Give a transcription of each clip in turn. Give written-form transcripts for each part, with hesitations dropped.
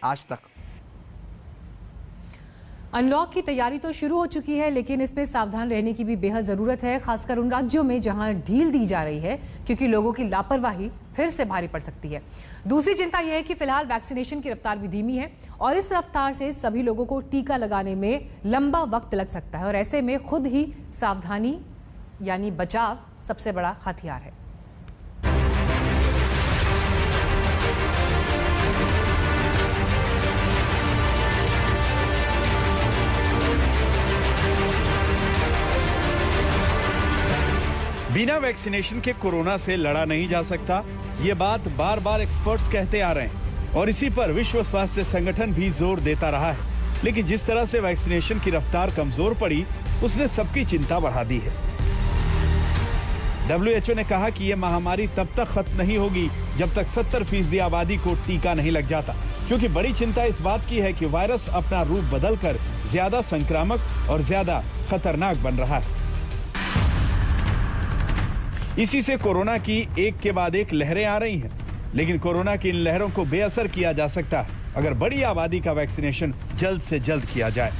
आज तक। अनलॉक की तैयारी तो शुरू हो चुकी है, लेकिन इसमें सावधान रहने की भी बेहद जरूरत है, खासकर उन राज्यों में जहां ढील दी जा रही है, क्योंकि लोगों की लापरवाही फिर से भारी पड़ सकती है। दूसरी चिंता यह है कि फिलहाल वैक्सीनेशन की रफ्तार भी धीमी है और इस रफ्तार से सभी लोगों को टीका लगाने में लंबा वक्त लग सकता है और ऐसे में खुद ही सावधानी यानी बचाव सबसे बड़ा हथियार है। बिना वैक्सीनेशन के कोरोना से लड़ा नहीं जा सकता, ये बात बार बार एक्सपर्ट्स कहते आ रहे हैं और इसी पर विश्व स्वास्थ्य संगठन भी जोर देता रहा है। लेकिन जिस तरह से वैक्सीनेशन की रफ्तार कमजोर पड़ी, उसने सबकी चिंता बढ़ा दी है। WHO ने कहा कि यह महामारी तब तक खत्म नहीं होगी जब तक 70% आबादी को टीका नहीं लग जाता, क्योंकि बड़ी चिंता इस बात की है कि वायरस अपना रूप बदलकर ज्यादा संक्रामक और ज्यादा खतरनाक बन रहा है। इसी से कोरोना की एक के बाद एक लहरें आ रही हैं, लेकिन कोरोना की इन लहरों को बेअसर किया जा सकता है अगर बड़ी आबादी का वैक्सीनेशन जल्द से जल्द किया जाए।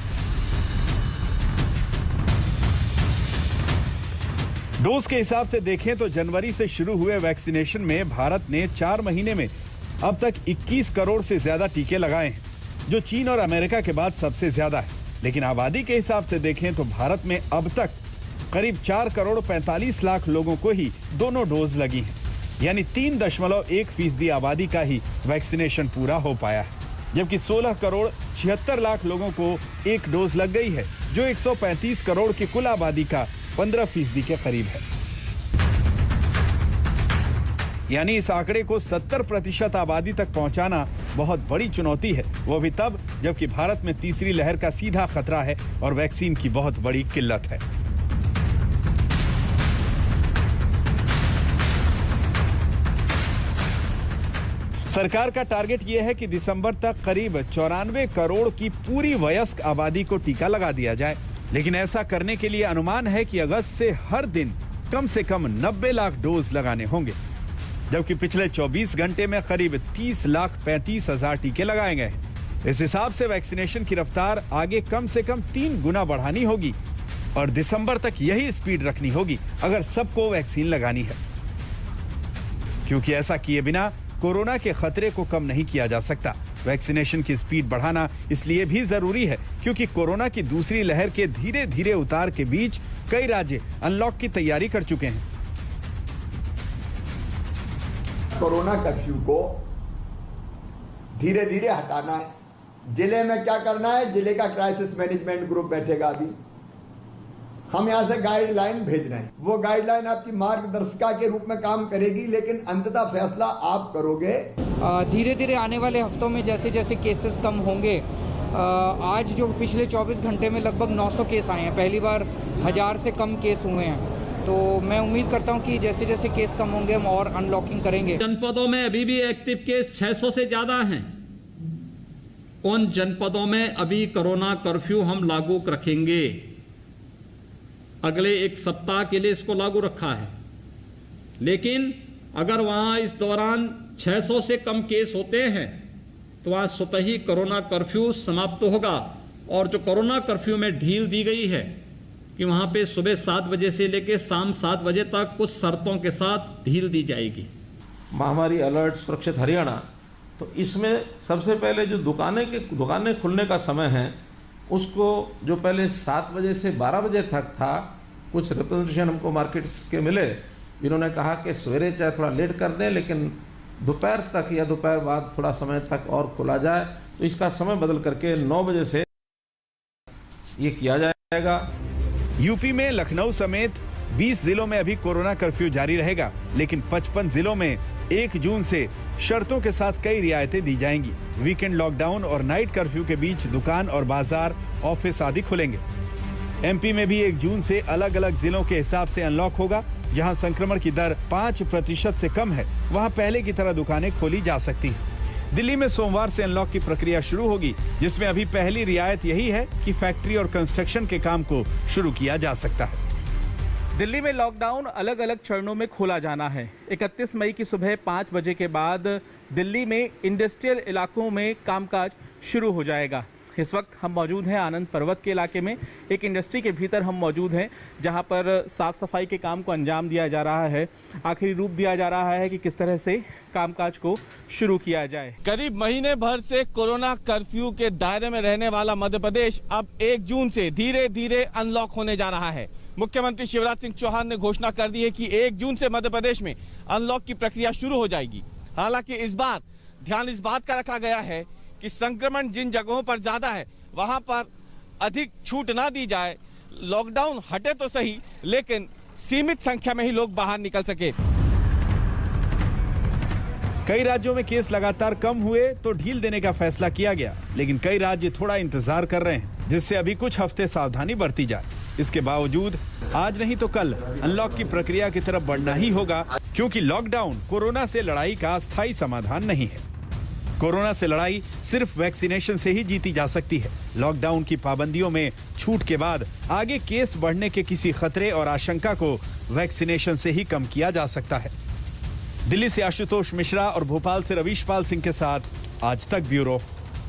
डोज के हिसाब से देखें तो जनवरी से शुरू हुए वैक्सीनेशन में भारत ने 4 महीने में अब तक 21 करोड़ से ज्यादा टीके लगाए हैं, जो चीन और अमेरिका के बाद सबसे ज्यादा है। लेकिन आबादी के हिसाब से देखें तो भारत में अब तक करीब 4 करोड़ 45 लाख लोगों को ही दोनों डोज लगी हैं, यानी 3.1% आबादी का ही वैक्सीनेशन पूरा हो पाया है, जबकि 16 करोड़ 76 लाख लोगों को एक डोज लग गई है, जो 135 करोड़ की कुल आबादी का 15% के करीब है। यानी इस आंकड़े को 70% आबादी तक पहुंचाना बहुत बड़ी चुनौती है, वो भी तब जबकि भारत में तीसरी लहर का सीधा खतरा है और वैक्सीन की बहुत बड़ी किल्लत है। सरकार का टारगेट यह है कि दिसंबर तक करीब 94 करोड़ की पूरी वयस्क आबादी को टीका लगा दिया जाए, लेकिन ऐसा करने के लिए अनुमान है कि अगस्त से हर दिन कम से कम 90 लाख डोज लगाने होंगे, जबकि पिछले 24 घंटे में करीब 30,35,000 टीके लगाए गए। इस हिसाब से वैक्सीनेशन की रफ्तार आगे कम से कम 3 गुना बढ़ानी होगी और दिसंबर तक यही स्पीड रखनी होगी अगर सबको वैक्सीन लगानी है, क्योंकि ऐसा किए बिना कोरोना के खतरे को कम नहीं किया जा सकता। वैक्सीनेशन की स्पीड बढ़ाना इसलिए भी जरूरी है क्योंकि कोरोना की दूसरी लहर के धीरे धीरे उतार के बीच कई राज्य अनलॉक की तैयारी कर चुके हैं। कोरोना कर्फ्यू को धीरे धीरे हटाना है। जिले में क्या करना है, जिले का क्राइसिस मैनेजमेंट ग्रुप बैठेगा। अभी हम यहाँ से गाइडलाइन भेज रहे हैं, वो गाइडलाइन आपकी मार्गदर्शिका के रूप में काम करेगी, लेकिन अंततः फैसला आप करोगे। धीरे धीरे आने वाले हफ्तों में जैसे जैसे केसेस कम होंगे, आज जो पिछले 24 घंटे में लगभग 900 केस आए हैं, पहली बार 1000 से कम केस हुए हैं, तो मैं उम्मीद करता हूं कि जैसे जैसे केस कम होंगे हम और अनलॉकिंग करेंगे। जनपदों में अभी भी एक्टिव केस 600 से ज्यादा हैं। उन जनपदों में अभी कोरोना कर्फ्यू हम लागू रखेंगे, अगले 1 सप्ताह के लिए इसको लागू रखा है, लेकिन अगर वहां इस दौरान 600 से कम केस होते हैं तो वहां स्वतः ही कोरोना कर्फ्यू समाप्त होगा। और जो कोरोना कर्फ्यू में ढील दी गई है कि वहां पे सुबह 7 बजे से लेकर शाम 7 बजे तक कुछ शर्तों के साथ ढील दी जाएगी। महामारी अलर्ट सुरक्षित हरियाणा, तो इसमें सबसे पहले जो दुकानें खुलने का समय है उसको जो पहले 7 बजे से 12 बजे तक था, कुछ रिप्रेजेंटेशन हमको मार्केट्स के मिले, इन्होंने कहा कि सवेरे चाहे थोड़ा लेट कर दें लेकिन दोपहर तक या दोपहर बाद थोड़ा समय तक और खोला जाए, तो इसका समय बदल करके 9 बजे से ये किया जाएगा। यूपी में लखनऊ समेत 20 जिलों में अभी कोरोना कर्फ्यू जारी रहेगा, लेकिन 55 जिलों में 1 जून से शर्तों के साथ कई रियायतें दी जाएंगी। वीकेंड लॉकडाउन और नाइट कर्फ्यू के बीच दुकान और बाजार, ऑफिस आदि खुलेंगे। एमपी में भी 1 जून से अलग अलग जिलों के हिसाब से अनलॉक होगा। जहां संक्रमण की दर 5% से कम है, वहां पहले की तरह दुकानें खोली जा सकती हैं। दिल्ली में सोमवार से अनलॉक की प्रक्रिया शुरू होगी, जिसमें अभी पहली रियायत यही है कि फैक्ट्री और कंस्ट्रक्शन के काम को शुरू किया जा सकता है। दिल्ली में लॉकडाउन अलग अलग चरणों में खोला जाना है। 31 मई की सुबह 5 बजे के बाद दिल्ली में इंडस्ट्रियल इलाकों में कामकाज शुरू हो जाएगा। इस वक्त हम मौजूद हैं आनंद पर्वत के इलाके में। एक इंडस्ट्री के भीतर हम मौजूद हैं जहां पर साफ सफाई के काम को अंजाम दिया जा रहा है। आखिरी रूप दिया जा रहा है कि किस तरह से कामकाज को शुरू किया जाए। करीब महीने भर से कोरोना कर्फ्यू के दायरे में रहने वाला मध्य प्रदेश अब 1 जून से धीरे धीरे अनलॉक होने जा रहा है। मुख्यमंत्री शिवराज सिंह चौहान ने घोषणा कर दी है कि 1 जून से मध्य प्रदेश में अनलॉक की प्रक्रिया शुरू हो जाएगी। हालांकि इस बार ध्यान इस बात का रखा गया है कि संक्रमण जिन जगहों पर ज्यादा है वहां पर अधिक छूट ना दी जाए। लॉकडाउन हटे तो सही, लेकिन सीमित संख्या में ही लोग बाहर निकल सके। कई राज्यों में केस लगातार कम हुए तो ढील देने का फैसला किया गया, लेकिन कई राज्य थोड़ा इंतजार कर रहे हैं जिससे अभी कुछ हफ्ते सावधानी बरती जाए। इसके बावजूद आज नहीं तो कल अनलॉक की प्रक्रिया की तरफ बढ़ना ही होगा, क्योंकि लॉकडाउन कोरोना से लड़ाई का अस्थायी समाधान नहीं है। कोरोना से लड़ाई सिर्फ वैक्सीनेशन से ही जीती जा सकती है। लॉकडाउन की पाबंदियों में छूट के बाद आगे केस बढ़ने के किसी खतरे और आशंका को वैक्सीनेशन से ही कम किया जा सकता है। दिल्ली से आशुतोष मिश्रा और भोपाल से रवीश पाल सिंह के साथ आज तक ब्यूरो।